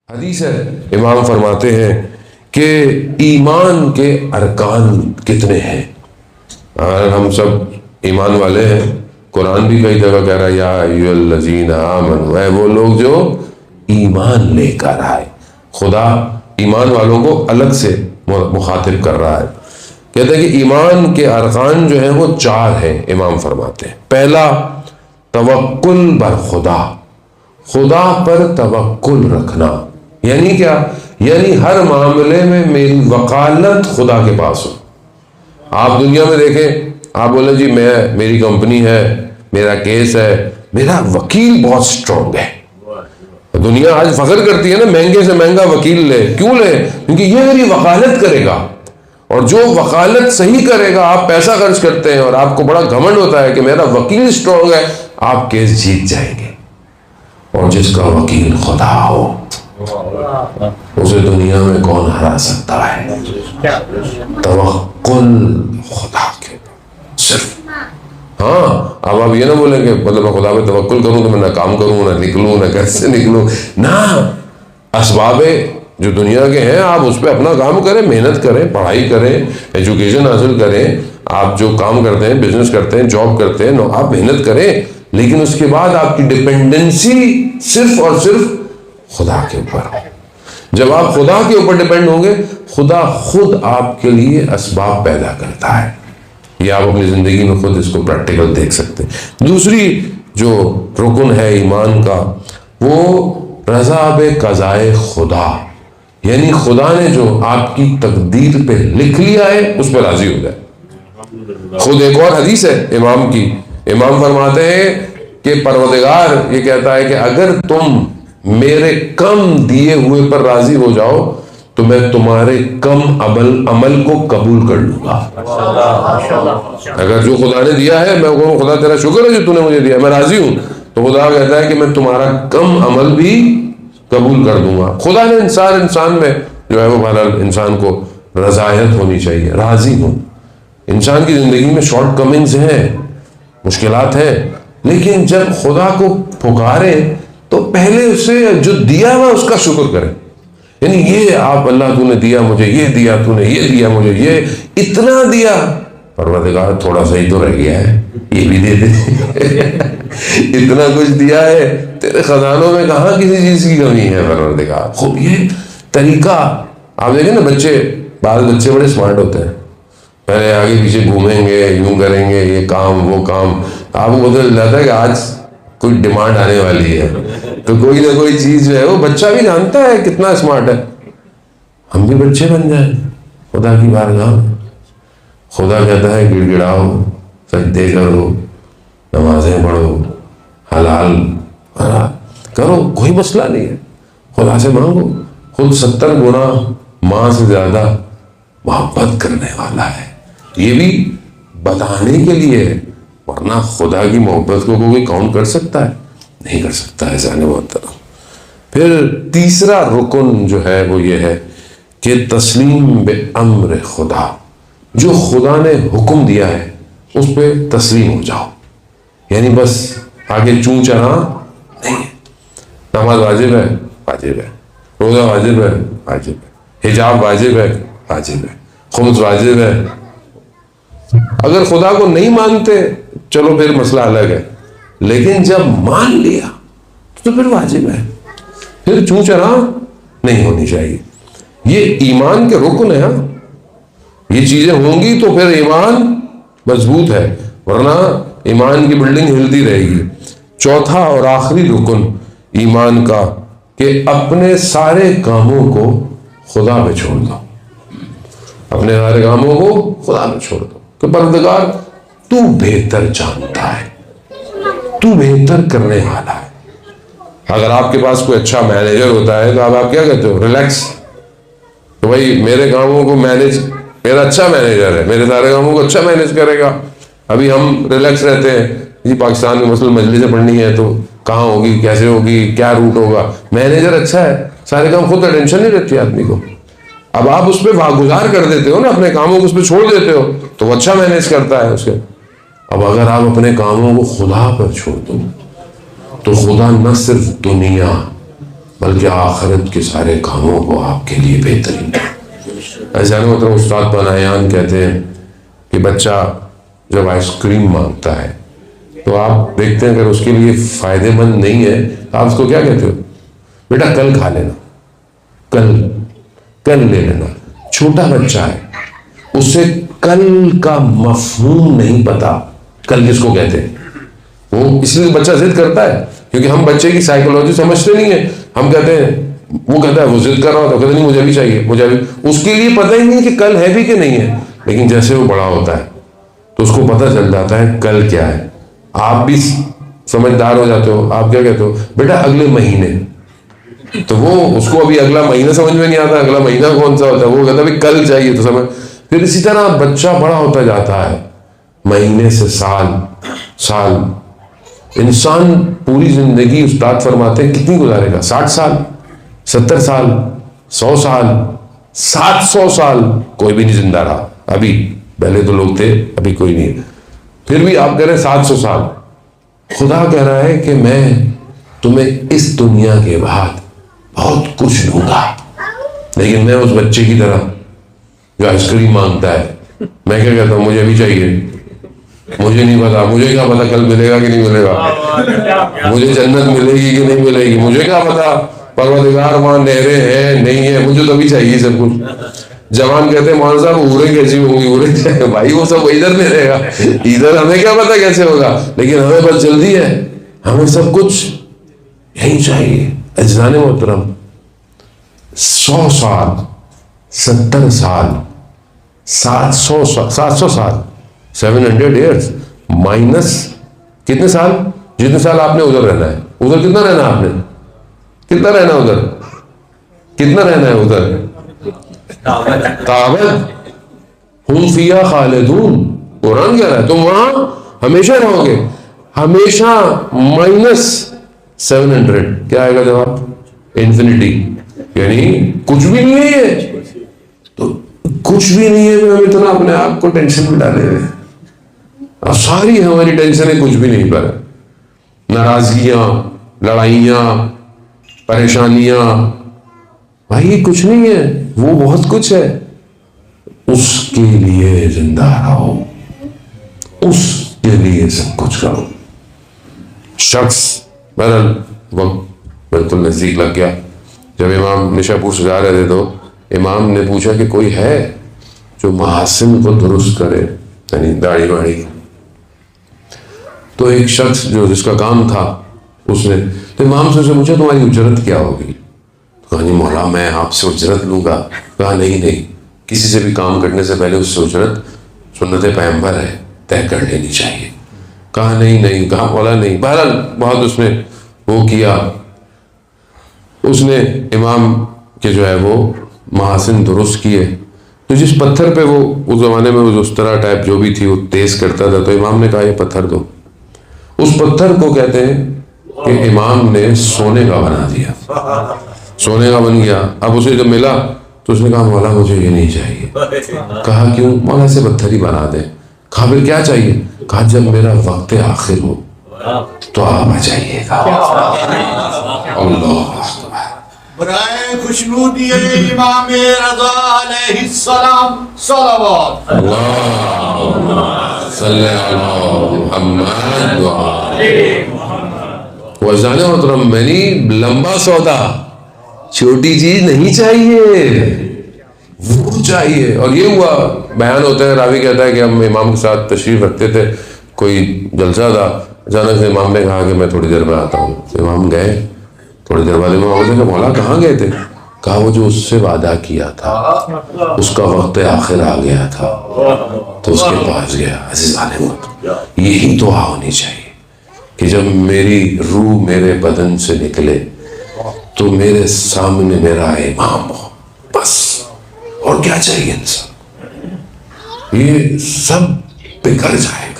حدیث ہے، امام فرماتے ہیں کہ ایمان کے ارکان کتنے ہیں. اور ہم سب ایمان والے ہیں. قرآن بھی کئی جگہ کہہ رہا ہے یا ایھا الذین آمنوا، اے وہ لوگ جو ایمان لے کر آئے. خدا ایمان والوں کو الگ سے مخاطب کر رہا ہے. کہتے ہیں کہ ایمان کے ارکان جو ہیں وہ 4 ہیں. امام فرماتے ہیں پہلا توکل بر خدا، خدا پر توکل رکھنا. یعنی کیا؟ یعنی ہر معاملے میں میری وکالت خدا کے پاس ہو. آپ دنیا میں دیکھیں، آپ بولیں جی میری کمپنی ہے، میرا کیس ہے، میرا وکیل بہت سٹرونگ ہے. دنیا آج فخر کرتی ہے نا، مہنگے سے مہنگا وکیل لے. کیوں لے؟ کیونکہ یہ میری وکالت کرے گا. اور جو وکالت صحیح کرے گا، آپ پیسہ خرچ کرتے ہیں اور آپ کو بڑا گھمنڈ ہوتا ہے کہ میرا وکیل سٹرونگ ہے، آپ کیس جیت جائیں گے. اور جس کا وکیل خدا ہو اسے دنیا میں کون ہرا سکتا ہے؟ توکل خدا کے صرف. ہاں اب آپ یہ نہ بولیں کہ مطلب میں خدا پہ توکل کروں تو میں نہ کام کروں، نہ نکلوں، نہ گھر سے نکلوں. نہ، اسباب جو دنیا کے ہیں آپ اس پہ اپنا کام کریں، محنت کریں، پڑھائی کریں، ایجوکیشن حاصل کریں. آپ جو کام کرتے ہیں، بزنس کرتے ہیں، جاب کرتے ہیں، آپ محنت کریں. لیکن اس کے بعد آپ کی ڈپینڈنسی صرف اور صرف خدا کے اوپر. جب آپ خدا کے اوپر ڈیپینڈ ہوں گے، خدا خود آپ کے لیے اسباب پیدا کرتا ہے. یہ آپ اپنی زندگی میں خود اس کو پریکٹیکل دیکھ سکتے ہیں. دوسری جو رکن ہے ایمان کا، وہ رضا بقضائے خدا. یعنی خدا نے جو آپ کی تقدیر پہ لکھ لیا ہے اس پہ راضی ہو جائے. خود ایک اور حدیث ہے امام کی. امام فرماتے ہیں کہ پروردگار یہ کہتا ہے کہ اگر تم میرے کم دیے ہوئے پر راضی ہو جاؤ تو میں تمہارے کم عمل کو قبول کر لوں گا. اگر جو خدا نے دیا ہے میں کہوں خدا تیرا شکر ہے جو تو نے مجھے دیا، میں راضی ہوں، تو خدا کہتا ہے کہ میں تمہارا کم عمل بھی قبول کر دوں گا. خدا نے انسان میں جو ہے وہ بہرحال انسان کو رضایت ہونی چاہیے، راضی ہوں. انسان کی زندگی میں شارٹ کمنگز ہیں، مشکلات ہیں، لیکن جب خدا کو پکارے تو پہلے اسے جو دیا ہوا اس کا شکر کرے. یعنی یہ آپ اللہ تو نے دیا مجھے، یہ دیا تو نے، یہ دیا مجھے، یہ اتنا دیا. پروردگار تھوڑا سا ہی تو رہ گیا ہے، یہ بھی دے دے. اتنا کچھ دیا ہے، تیرے خزانوں میں کہاں کسی چیز کی کمی ہے پروردگار. خوب یہ طریقہ آپ دیکھیں نا، بعض بچے بڑے اسمارٹ ہوتے ہیں، پہلے آگے پیچھے گھومیں گے، یوں کریں گے، یہ کام وہ کام. آپ کو پتہ چل جاتا ہے کہ آج کوئی ڈیمانڈ آنے والی ہے، تو کوئی نہ کوئی چیز جو ہے وہ بچہ بھی جانتا ہے کتنا اسمارٹ ہے. ہم بھی بچے بن جائیں خدا کی بارگاہ. خدا کہتا ہے گڑ گڑاؤ، سجدے کرو، نمازیں پڑھو، حلال کرو، کوئی مسئلہ نہیں ہے. خدا سے مانگو، خود 70 گنا ماں سے زیادہ محبت کرنے والا ہے. یہ بھی بتانے کے لیے، ورنہ خدا کی محبت کو کوئی کاؤنٹ کر سکتا ہے؟ نہیں کر سکتا ہے. جانے محترم. پھر تیسرا رکن جو ہے وہ یہ ہے کہ تسلیم بے امر خدا. جو خدا نے حکم دیا ہے اس پہ تسلیم ہو جاؤ. یعنی بس آگے چوں چرا نہیں. نماز واجب ہے، واجب ہے. روزہ واجب ہے، واجب ہے. حجاب واجب ہے، واجب ہے. خمس واجب ہے. اگر خدا کو نہیں مانتے چلو پھر مسئلہ الگ ہے، لیکن جب مان لیا تو پھر واجب ہے. پھر چوں چرا نہیں ہونی چاہیے. یہ ایمان کے رکن ہے. یہ چیزیں ہوں گی تو پھر ایمان مضبوط ہے، ورنہ ایمان کی بلڈنگ ہلتی رہے گی. چوتھا اور آخری رکن ایمان کا کہ اپنے سارے کاموں کو خدا پہ چھوڑ دو. اپنے سارے کاموں کو خدا پہ چھوڑ دو کہ پروردگار تو بہتر جانتا ہے، تو بہتر کرنے والا ہے. اگر آپ کے پاس کوئی اچھا مینیجر ہوتا ہے تو آپ کیا کہتے ہو؟ ریلیکس. تو بھائی میرے کاموں کو مینیج، میرا اچھا مینیجر ہے، میرے سارے کاموں کو اچھا مینیج کرے گا. ابھی ہم ریلیکس رہتے ہیں جی، پاکستان میں مثلا مجلسیں پڑھنی ہے تو کہاں ہوگی، کیسے ہوگی، کیا روٹ ہوگا. مینیجر اچھا ہے، سارے کام خود ٹینشن نہیں رہتی آدمی کو. اب آپ اس پہ واگزار کر دیتے ہو نا، اپنے کاموں کو اس پہ چھوڑ دیتے ہو تو وہ اچھا مینیج کرتا ہے اس کے. اب اگر آپ اپنے کاموں کو خدا پر چھوڑ دو تو خدا نہ صرف دنیا بلکہ آخرت کے سارے کاموں کو آپ کے لیے بہترین ہے۔ ایسا نہیں ہوتا، استاد بنایان کہتے ہیں کہ بچہ جب آئس کریم مانگتا ہے تو آپ دیکھتے ہیں اگر اس کے لیے فائدہ مند نہیں ہے تو آپ اس کو کیا کہتے ہو؟ بیٹا کل کھا لینا، کل لے لینا۔ چھوٹا بچہ ہے، اسے کل کا مفہوم نہیں پتا، کل کس کو کہتے ہیں۔ وہ اس لیے بچہ ضد کرتا ہے کیونکہ ہم بچے کی سائیکولوجی سمجھتے نہیں ہیں۔ ہم کہتے ہیں، وہ کہتا ہے، وہ ضد کر رہا ہوتا ہے، کہتے نہیں مجھے بھی چاہیے، مجھے بھی۔ اس کے لیے پتہ ہی نہیں کہ کل ہے بھی کہ نہیں ہے، لیکن جیسے وہ بڑا ہوتا ہے تو اس کو پتہ چل جاتا ہے کل کیا ہے۔ آپ بھی سمجھدار ہو جاتے ہو، آپ کیا کہتے ہو؟ بیٹا اگلے مہینے۔ تو وہ اس کو ابھی اگلا مہینہ سمجھ میں نہیں آتا، اگلا مہینہ کون سا ہوتا ہے، وہ کہتا ہے کل چاہیے تو سمجھ۔ پھر اسی طرح بچہ بڑا ہوتا جاتا ہے، مہینے سے سال۔ انسان پوری زندگی استاد فرماتے ہیں کتنی گزارے گا؟ 60 سال، 70 سال، 100 سال، 700 سال، کوئی بھی نہیں زندہ رہا ابھی۔ پہلے تو لوگ تھے، ابھی کوئی نہیں ہے، پھر بھی آپ کہہ رہے ہیں 700 سال۔ خدا کہہ رہا ہے کہ میں تمہیں اس دنیا کے بعد بہت کچھ دوں گا، لیکن میں اس بچے کی طرح جو آئس کریم مانگتا ہے، میں کیا کہتا ہوں؟ مجھے بھی چاہیے، مجھے نہیں پتا، مجھے کیا پتا کل ملے گا کہ نہیں ملے گا، مجھے جنت ملے گی کہ نہیں ملے گی، مجھے کیا پتا پروردگار وہاں نہریں ہیں نہیں ہے، مجھے تو بھی چاہیے سب کچھ۔ جوان کہتے ہیں مولانا صاحب اوریں کیسی ہوں گی؟ اوریں بھائی وہ سب ادھر میں رہے گا، ادھر ہمیں کیا پتا کیسے ہوگا، لیکن ہمیں بس جلدی ہے، ہمیں سب کچھ یہی چاہیے۔ عزیزان محترم، 100 سال، 70 سال، 700 سال، 700 ایئرس مائنس کتنے سال؟ جتنے سال آپ نے ادھر رہنا ہے۔ ادھر کتنا رہنا ہے آپ نے؟ کتنا رہنا ہے ادھر؟ کتنا رہنا ہے ادھر؟ تابت ہم فیہا خالدون، قرآن کہہ رہا ہے تم وہاں ہمیشہ رہو گے، ہمیشہ مائنس 700۔ کیا آئے گا جواب؟ انفینٹی، یعنی کچھ بھی نہیں ہے یہ تو کچھ بھی نہیں ہے۔ ہم اتنا اپنے آپ کو ٹینشن میں ڈالے ہوئے، اور ساری ہماری ٹینشنیں کچھ بھی نہیں پر، ناراضگیاں، لڑائیاں، پریشانیاں، بھائی کچھ نہیں ہے، وہ بہت کچھ ہے۔ اس کے لیے زندہ رہو، اس کے لیے سب کچھ کرو۔ شخص بہرحال وقت بالکل نزدیک لگ گیا، جب امام نشا پور سے جا رہے تھے تو امام نے پوچھا کہ کوئی ہے جو محاسن کو درست کرے، یعنی داڑھی واڑی۔ تو ایک شخص جو جس کا کام تھا اس نے تو امام سے پوچھا تمہاری اجرت کیا ہوگی؟ کہا نہیں مولا میں آپ سے اجرت لوں گا۔ کہا نہیں، کسی سے بھی کام کرنے سے پہلے اس سے اجرت سنت پیغمبر ہے، طے کر لینی چاہیے۔ کہا نہیں، کہا مولا نہیں۔ بہرحال بہت اس نے وہ کیا، اس نے امام کے جو ہے وہ محاسن درست کیے۔ تو جس پتھر پہ وہ اس زمانے میں وہ اس طرح ٹائپ جو بھی تھی وہ تیز کرتا تھا، تو امام نے کہا یہ پتھر دو۔ اس پتھر کو کہتے ہیں کہ امام نے سونے کا بنا دیا، سونے کا بن گیا۔ اب اسے جب ملا تو اس نے کہا مولا مجھے یہ نہیں چاہیے۔ کہا کیوں؟ مولا سے پتھر ہی بنا دے۔ کہا پھر کیا چاہیے؟ کہا جب میرا وقت آخر ہو تو آپ آ جائیے گا۔ اللہ برائے خوشنودی امام رضا علیہ السلام صلوات اللہم صلی علی محمد وزان محترم، میں نے لمبا سودا، چھوٹی چیز نہیں چاہیے، وہ چاہیے۔ اور یہ ہوا، بیان ہوتا ہے، راوی کہتا ہے کہ ہم امام کے ساتھ تشریف رکھتے تھے، کوئی جلسہ تھا، اچانک سے امام نے کہا کہ میں تھوڑی دیر میں آتا ہوں۔ تو امام گئے، تھوڑی دیر بعد امام نے کہا مولا کہاں گئے تھے؟ کہا وہ جو اس سے وعدہ کیا تھا اس کا وقت آخر آ گیا تھا تو اس کے پاس گیا۔ عزیزان محترم، یہی دعا ہونی چاہیے کہ جب میری روح میرے بدن سے نکلے تو میرے سامنے میرا امام ہو، بس اور کیا چاہیے انسان، یہ سب بگڑ جائے۔